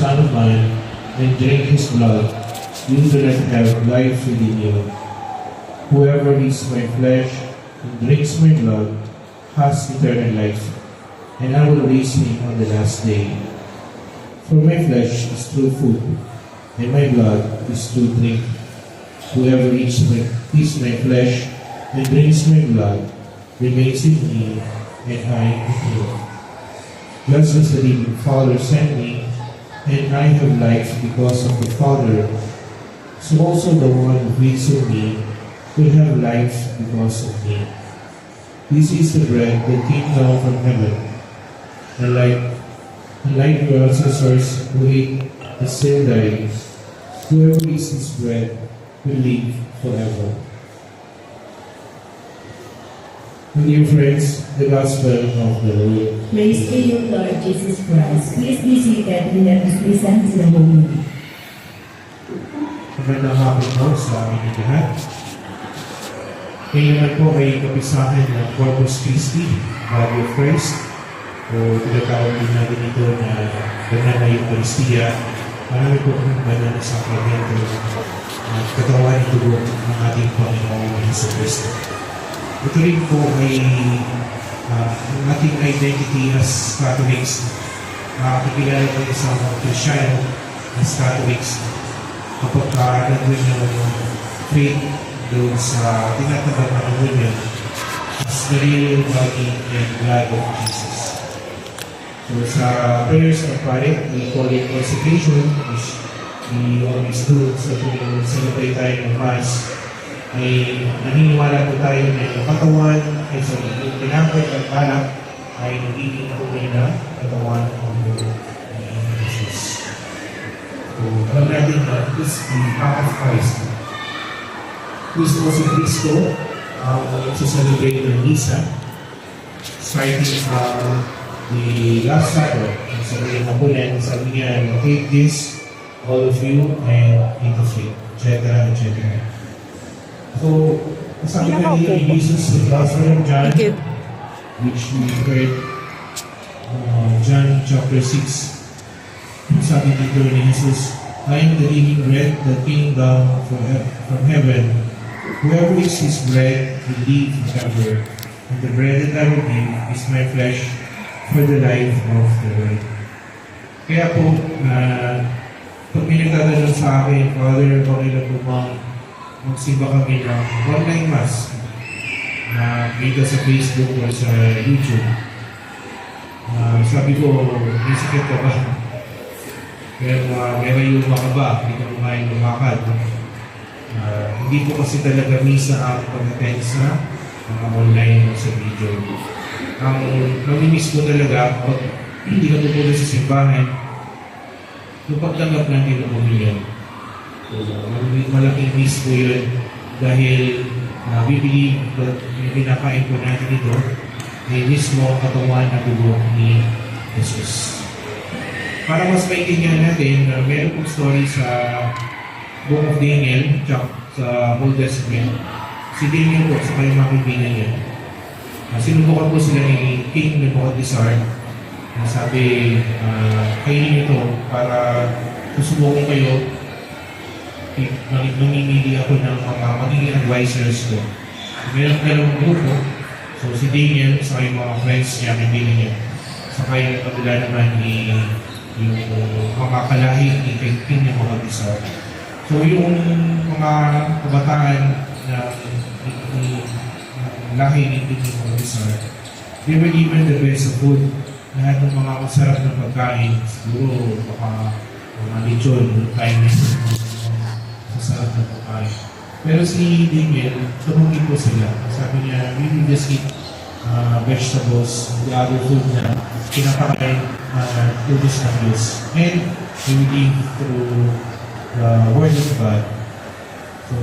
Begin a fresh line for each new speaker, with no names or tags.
Son of Man and drink his blood, you do not have life within you. Whoever eats my flesh and drinks my blood has eternal life, and I will raise him on the last day. For my flesh is true food, and my blood is true drink. Whoever eats my flesh and drinks my blood remains in me, and I in him. Just as the Father sent me, and I have life because of the Father, so also the one who feeds on me will have life because of me. This is the bread that came down from heaven, unlike your ancestors who ate and still die. Whoever eats this bread will live forever. My dear friends, the Gospel of the Lord.
Praise to you, Lord Jesus Christ. Please be seated and let us listen to the homily.
Magandang hapon po sa aming lahat. Ngayon naman po ay kapisahan ng Corpus Christi, Body of Christ, o tinatawag din natin ito na Banal na Eucharistia. Marami po ang banal na sakramento at katawan ito po ng ating Panginoong Jesucristo. Ito rin po ay ang ating identity as Catholics. Makakakilala ko sa mga Kristyano as Catholics kapag nandun yung faith doon sa tinatabang na communion as the real body and blood of Jesus. So sa prayers of Pare, we call it consecration, which we always do sa tuwing celebrate tayo ng Mass. Ay naniniwala po tayo na yung katawan, yung tinapay at alak ay nagiging tunay na katawan ng Jesus. So, alam natin na this is the heart of Christ. Kristo si Kristo to celebrate the Misa, starting from the Last Supper. Sabi niya Napoleon, sabi niya, take this, all of you, and eat of it, etc., etc. So, sabi nga niya ni Jesus sa Gospel of John, which we heard, John chapter 6, sabi dito ni Jesus, I am the living bread that came down from heaven. Whoever eats his bread will live forever, and the bread that I will give is my flesh for the life of the world. Kaya po, pag may nagtatanong sa akin, Father, okay lang po bang magsimba kami ng online mass na kita sa Facebook o sa YouTube. Sabi ko, may sakit ka ba? Pero may rayuma ka ba? Hindi ka kumain lumakad. Hindi po kasi talaga misa ang pag-attend sa mga online o sa video. Ang namimiss ko talaga pag hindi ka tutuloy sa simbahan, yung pagtanggap natin ng pamilya. So, malaking miss po yun dahil we believe that yung pinakain po natin ito ay mismo katawan at dugo ni Jesus. Para mas maintindihan natin, meron pong story sa Book of Daniel, sa Old Testament. Si Daniel po, sa kanyang mga kaibigan niya. Sinubukan po sila ni King Nebuchadnezzar. Sabi, kainin ito para susubukan kayo. Namimili ako ng mga magiging advisors ko. Meron dalawang grupo. So si Daniel, sa yung mga friends niya, kaibigan niya. Saka yung kabila naman yung mga kalahi ni King Nebuchadnezzar. So yung mga kabataan na lahi ni King Nebuchadnezzar, they were given the best of food. Lahat ng mga masarap na pagkain, siguro baka mga lechon, kain masarap na pagkain. Pero si Daniel, tumungin po sila. Sabi niya, we will just eat vegetables, the other food na pinapakain through this Diyos. And we will live through the Word of God. So,